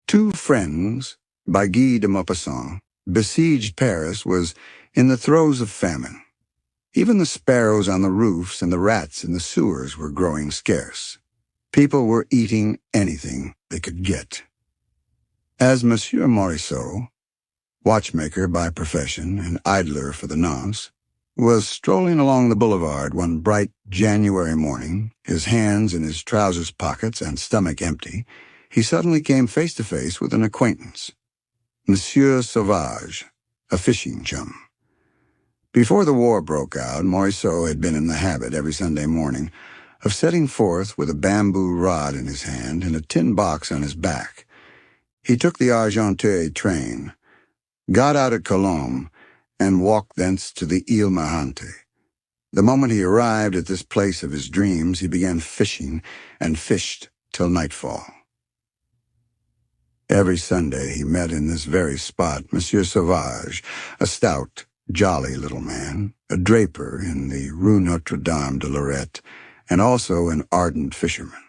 Two Friends, by Guy de Maupassant, besieged Paris was in the throes of famine. Even the sparrows on the roofs and the rats in the sewers were growing scarce. People were eating anything they could get. As Monsieur Morisot, watchmaker by profession and idler for the nonce, was strolling along the boulevard one bright January morning, his hands in his trousers pockets and stomach empty, he suddenly came face to face with an acquaintance, Monsieur Sauvage, a fishing chum. Before the war broke out, Morisot had been in the habit every Sunday morning of setting forth with a bamboo rod in his hand and a tin box on his back. He took the Argenteuil train, got out at Colombes, and walked thence to the Ile Mahante. The moment he arrived at this place of his dreams, he began fishing and fished till nightfall. Every Sunday he met in this very spot Monsieur Sauvage, a stout, jolly little man, a draper in the Rue Notre-Dame de Lorette, and also an ardent fisherman.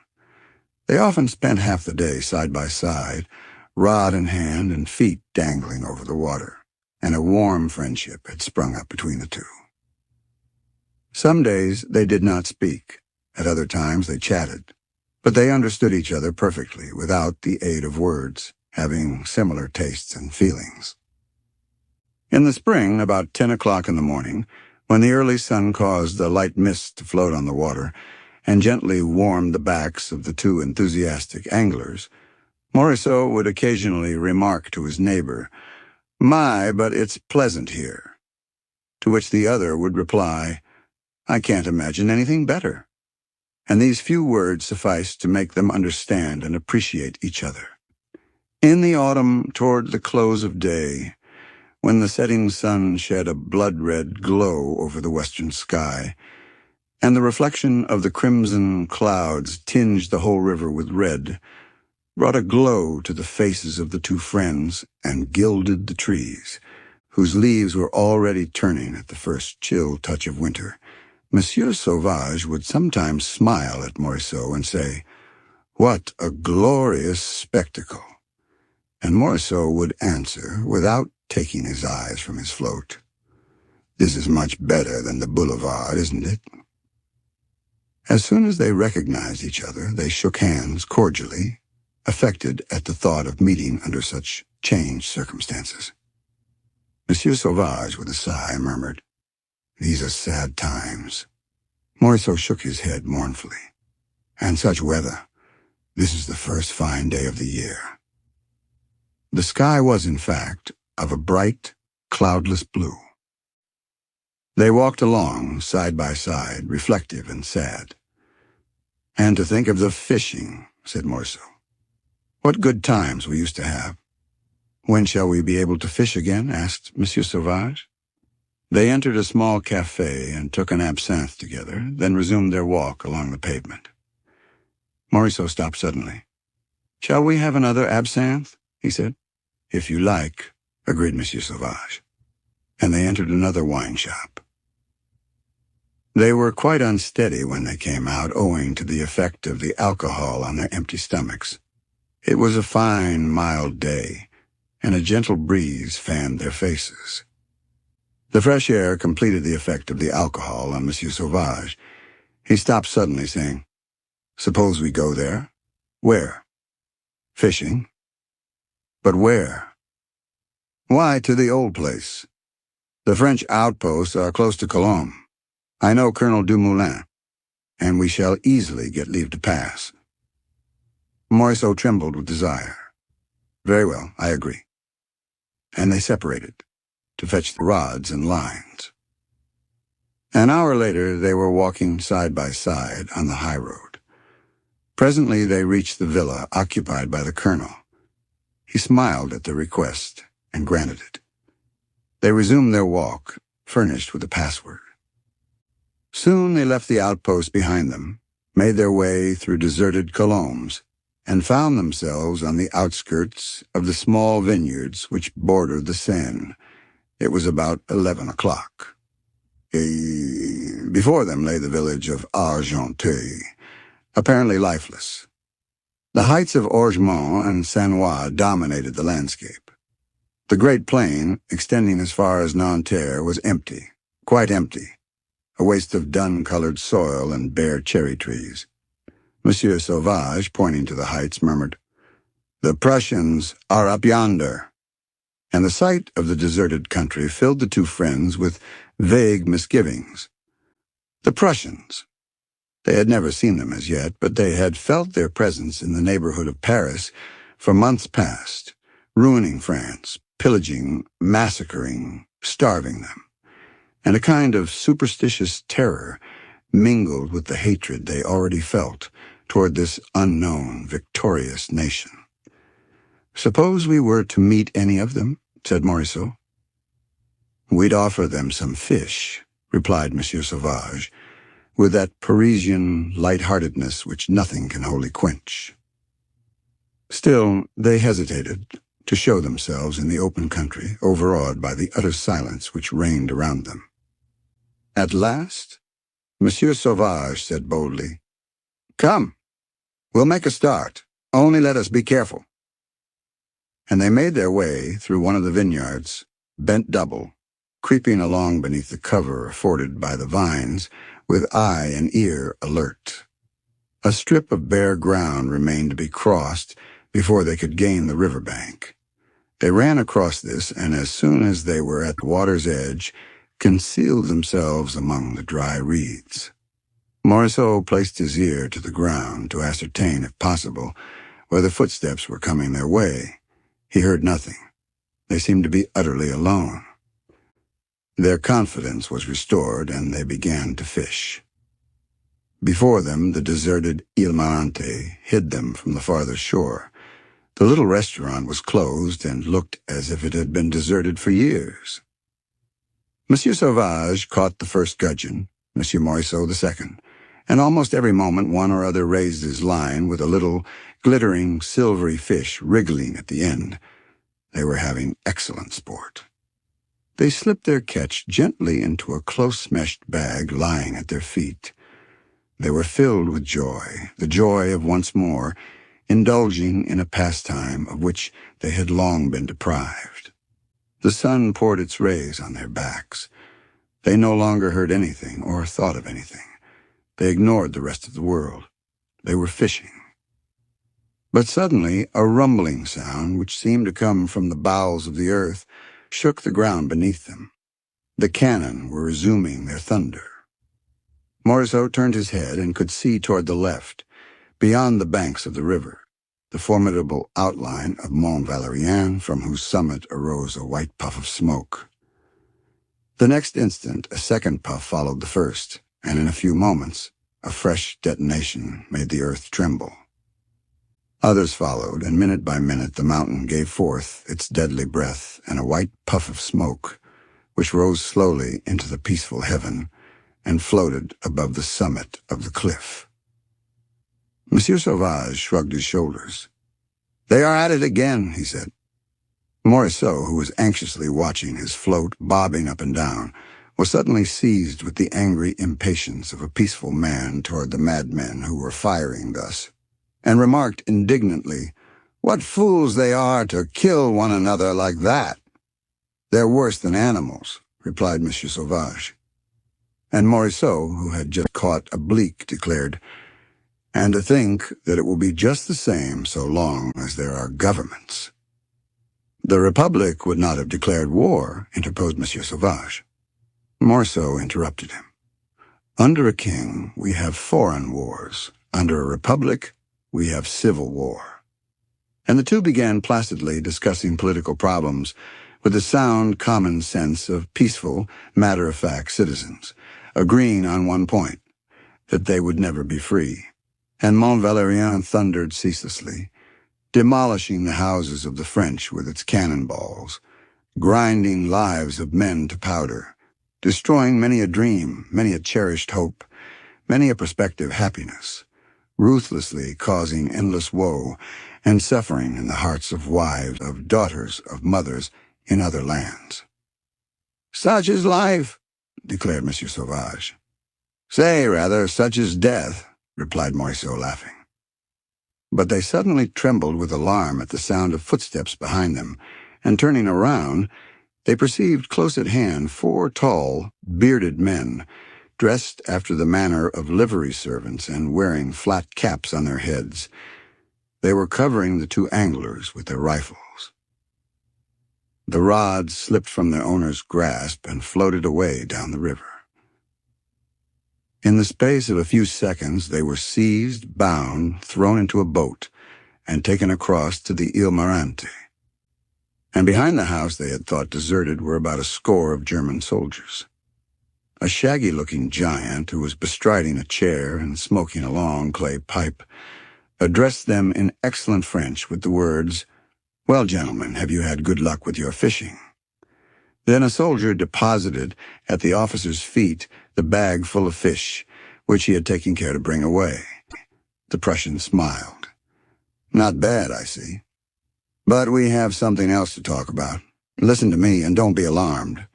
They often spent half the day side by side, rod in hand and feet dangling over the water, and a warm friendship had sprung up between the two. Some days they did not speak. At other times they chatted, but they understood each other perfectly without the aid of words, having similar tastes and feelings. In the spring, about 10 o'clock in the morning, when the early sun caused a light mist to float on the water and gently warmed the backs of the two enthusiastic anglers, Morisot would occasionally remark to his neighbor, "My, but it's pleasant here," to which the other would reply, "I can't imagine anything better." And these few words sufficed to make them understand and appreciate each other. In the autumn, toward the close of day, when the setting sun shed a blood-red glow over the western sky, and the reflection of the crimson clouds tinged the whole river with red, brought a glow to the faces of the two friends and gilded the trees, whose leaves were already turning at the first chill touch of winter, Monsieur Sauvage would sometimes smile at Morisot and say, "What a glorious spectacle!" And Morisot would answer, without taking his eyes from his float, "This is much better than the boulevard, isn't it?" As soon as they recognized each other, they shook hands cordially, affected at the thought of meeting under such changed circumstances. Monsieur Sauvage, with a sigh, murmured, "These are sad times." Morisot shook his head mournfully. "And such weather. This is the first fine day of the year." The sky was, in fact, of a bright, cloudless blue. They walked along, side by side, reflective and sad. "And to think of the fishing," said Morisot. "What good times we used to have." "When shall we be able to fish again?" asked Monsieur Sauvage. They entered a small café and took an absinthe together, then resumed their walk along the pavement. Morisot stopped suddenly. "Shall we have another absinthe?" he said. "If you like," agreed Monsieur Sauvage. And they entered another wine shop. They were quite unsteady when they came out, owing to the effect of the alcohol on their empty stomachs. It was a fine, mild day, and a gentle breeze fanned their faces. The fresh air completed the effect of the alcohol on Monsieur Sauvage. He stopped suddenly, saying, "Suppose we go there?" "Where?" "Fishing." "But where?" "Why, to the old place. The French outposts are close to Colombes. I know Colonel Dumoulin, and we shall easily get leave to pass." Morisot trembled with desire. "Very well, I agree." And they separated to fetch the rods and lines. An hour later they were walking side by side on the high road. Presently they reached the villa occupied by the colonel. He smiled at their request and granted it. They resumed their walk, furnished with a password. Soon they left the outpost behind them, made their way through deserted Colombes, and found themselves on the outskirts of the small vineyards which bordered the Seine. It was about 11 o'clock. Before them lay the village of Argenteuil, apparently lifeless. The heights of Orgemont and Sanois dominated the landscape. The Great Plain, extending as far as Nanterre, was empty, quite empty, a waste of dun-colored soil and bare cherry trees. Monsieur Sauvage, pointing to the heights, murmured, "The Prussians are up yonder." And the sight of the deserted country filled the two friends with vague misgivings. The Prussians. They had never seen them as yet, but they had felt their presence in the neighborhood of Paris for months past, ruining France, pillaging, massacring, starving them. And a kind of superstitious terror mingled with the hatred they already felt toward this unknown, victorious nation. "Suppose we were to meet any of them," said Morisot. "We'd offer them some fish," replied Monsieur Sauvage, with that Parisian light-heartedness which nothing can wholly quench. Still, they hesitated to show themselves in the open country, overawed by the utter silence which reigned around them. At last, Monsieur Sauvage said boldly, "Come, we'll make a start. Only let us be careful." And they made their way through one of the vineyards, bent double, creeping along beneath the cover afforded by the vines, with eye and ear alert. A strip of bare ground remained to be crossed before they could gain the river bank. They ran across this, and as soon as they were at the water's edge, concealed themselves among the dry reeds. Morisot placed his ear to the ground to ascertain, if possible, whether footsteps were coming their way. He heard nothing. They seemed to be utterly alone. Their confidence was restored, and they began to fish. Before them, the deserted Ile Marante hid them from the farther shore. The little restaurant was closed and looked as if it had been deserted for years. Monsieur Sauvage caught the first gudgeon, Monsieur Morisot the second, and almost every moment one or other raised his line with a little, glittering, silvery fish wriggling at the end. They were having excellent sport. They slipped their catch gently into a close-meshed bag lying at their feet. They were filled with joy, the joy of once more indulging in a pastime of which they had long been deprived. The sun poured its rays on their backs. They no longer heard anything or thought of anything. They ignored the rest of the world. They were fishing. But suddenly a rumbling sound, which seemed to come from the bowels of the earth, shook the ground beneath them. The cannon were resuming their thunder. Morisot turned his head and could see toward the left, beyond the banks of the river, the formidable outline of Mont Valérien, from whose summit arose a white puff of smoke. The next instant a second puff followed the first, and in a few moments a fresh detonation made the earth tremble. Others followed, and minute by minute the mountain gave forth its deadly breath and a white puff of smoke, which rose slowly into the peaceful heaven and floated above the summit of the cliff. Monsieur Sauvage shrugged his shoulders. "They are at it again," he said. Morisot, who was anxiously watching his float bobbing up and down, was suddenly seized with the angry impatience of a peaceful man toward the madmen who were firing thus, and remarked indignantly, "What fools they are to kill one another like that!" "They're worse than animals," replied Monsieur Sauvage. And Morisot, who had just caught a bleak, declared, "And to think that it will be just the same so long as there are governments." "The Republic would not have declared war," interposed Monsieur Sauvage. Morisot interrupted him. "Under a king, we have foreign wars. Under a republic, we have civil war." And the two began placidly discussing political problems with the sound common sense of peaceful, matter-of-fact citizens, agreeing on one point, that they would never be free. And Mont Valérien thundered ceaselessly, demolishing the houses of the French with its cannonballs, grinding lives of men to powder, destroying many a dream, many a cherished hope, many a prospective happiness, ruthlessly causing endless woe and suffering in the hearts of wives, of daughters, of mothers in other lands. "Such is life," declared Monsieur Sauvage. "Say, rather, such is death," replied Morisot, laughing. But they suddenly trembled with alarm at the sound of footsteps behind them, and turning around, they perceived close at hand 4 tall, bearded men, dressed after the manner of livery servants and wearing flat caps on their heads. They were covering the 2 anglers with their rifles. The rods slipped from their owner's grasp and floated away down the river. In the space of a few seconds, they were seized, bound, thrown into a boat, and taken across to the Ile Marante. And behind the house they had thought deserted were about a score of German soldiers. A shaggy-looking giant who was bestriding a chair and smoking a long clay pipe addressed them in excellent French with the words, "Well, gentlemen, have you had good luck with your fishing?" Then a soldier deposited at the officer's feet the bag full of fish, which he had taken care to bring away. The Prussian smiled. "Not bad, I see. But we have something else to talk about. Listen to me and don't be alarmed.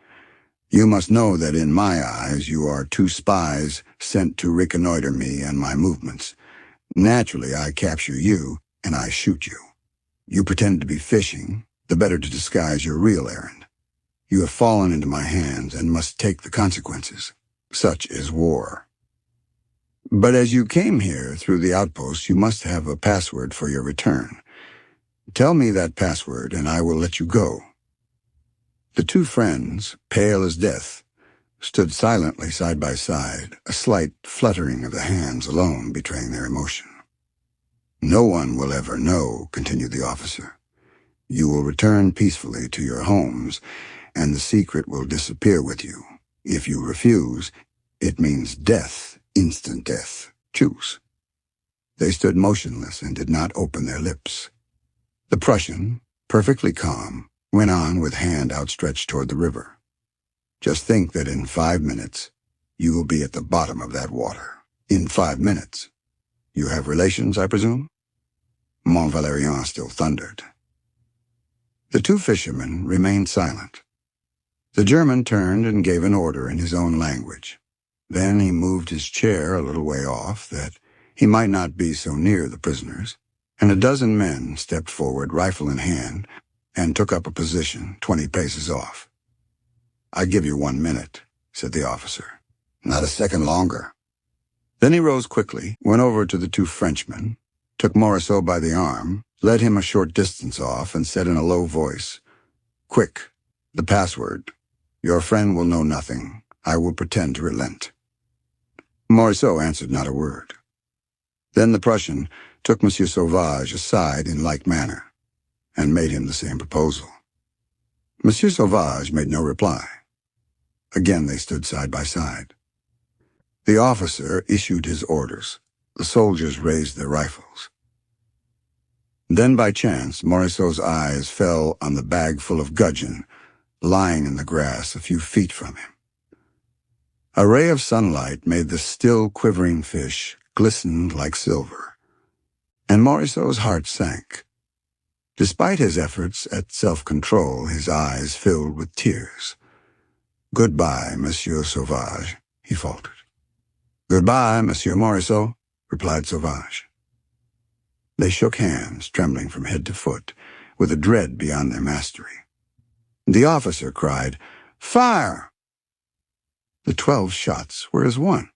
You must know that in my eyes you are 2 spies sent to reconnoiter me and my movements. Naturally, I capture you and I shoot you. You pretend to be fishing, the better to disguise your real errand. You have fallen into my hands and must take the consequences. Such is war. But as you came here through the outpost, you must have a password for your return. Tell me that password and I will let you go." The 2 friends, pale as death, stood silently side by side, a slight fluttering of the hands alone betraying their emotion. "No one will ever know," continued the officer. "You will return peacefully to your homes, and the secret will disappear with you. If you refuse, it means death, instant death. Choose." They stood motionless and did not open their lips. The Prussian, perfectly calm, went on with hand outstretched toward the river. "Just think that in 5 minutes you will be at the bottom of that water. In 5 minutes. You have relations, I presume?" Mont Valérien still thundered. The 2 fishermen remained silent. The German turned and gave an order in his own language. Then he moved his chair a little way off, that he might not be so near the prisoners, and a dozen men stepped forward, rifle in hand, and took up a position 20 paces off. "I give you 1 minute," said the officer. "Not a second longer." Then he rose quickly, went over to the 2 Frenchmen, took Morisseau by the arm, led him a short distance off, and said in a low voice, "Quick, the password. Your friend will know nothing. I will pretend to relent." Morisseau answered not a word. Then the Prussian took Monsieur Sauvage aside in like manner, and made him the same proposal. Monsieur Sauvage made no reply. Again they stood side by side. The officer issued his orders. The soldiers raised their rifles. Then by chance Morisseau's eyes fell on the bag full of gudgeon, lying in the grass a few feet from him. A ray of sunlight made the still quivering fish glisten like silver, and Morisseau's heart sank. Despite his efforts at self-control, his eyes filled with tears. "Goodbye, Monsieur Sauvage," he faltered. "Goodbye, Monsieur Morisseau," replied Sauvage. They shook hands, trembling from head to foot, with a dread beyond their mastery. The officer cried, "Fire!" The 12 shots were as one.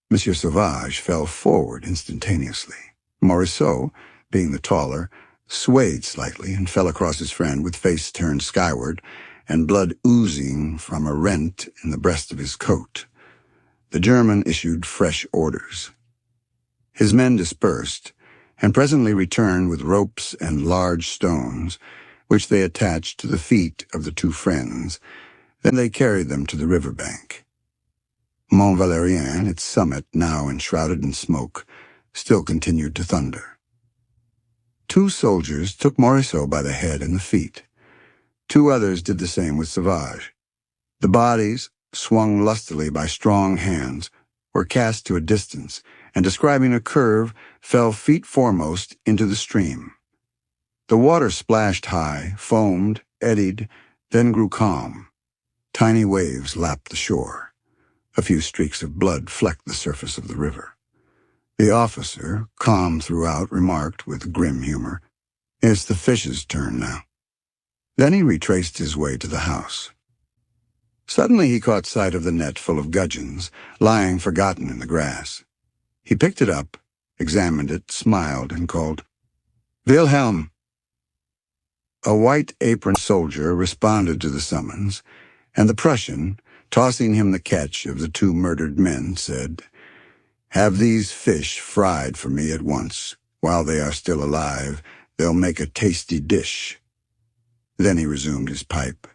Monsieur Sauvage fell forward instantaneously. Morisseau, being the taller, swayed slightly and fell across his friend with face turned skyward and blood oozing from a rent in the breast of his coat. The German issued fresh orders. His men dispersed, and presently returned with ropes and large stones, which they attached to the feet of the 2 friends. Then they carried them to the river bank. Mont Valérien, its summit now enshrouded in smoke, still continued to thunder. 2 soldiers took Morisseau by the head and the feet. 2 others did the same with Sauvage. The bodies, swung lustily by strong hands, were cast to a distance, and describing a curve, fell feet foremost into the stream. The water splashed high, foamed, eddied, then grew calm. Tiny waves lapped the shore. A few streaks of blood flecked the surface of the river. The officer, calm throughout, remarked with grim humor, "It's the fish's turn now." Then he retraced his way to the house. Suddenly he caught sight of the net full of gudgeons, lying forgotten in the grass. He picked it up, examined it, smiled, and called, "Wilhelm!" A white-aproned soldier responded to the summons, and the Prussian, tossing him the catch of the 2 murdered men, said, "Have these fish fried for me at once. While they are still alive, they'll make a tasty dish." Then he resumed his pipe.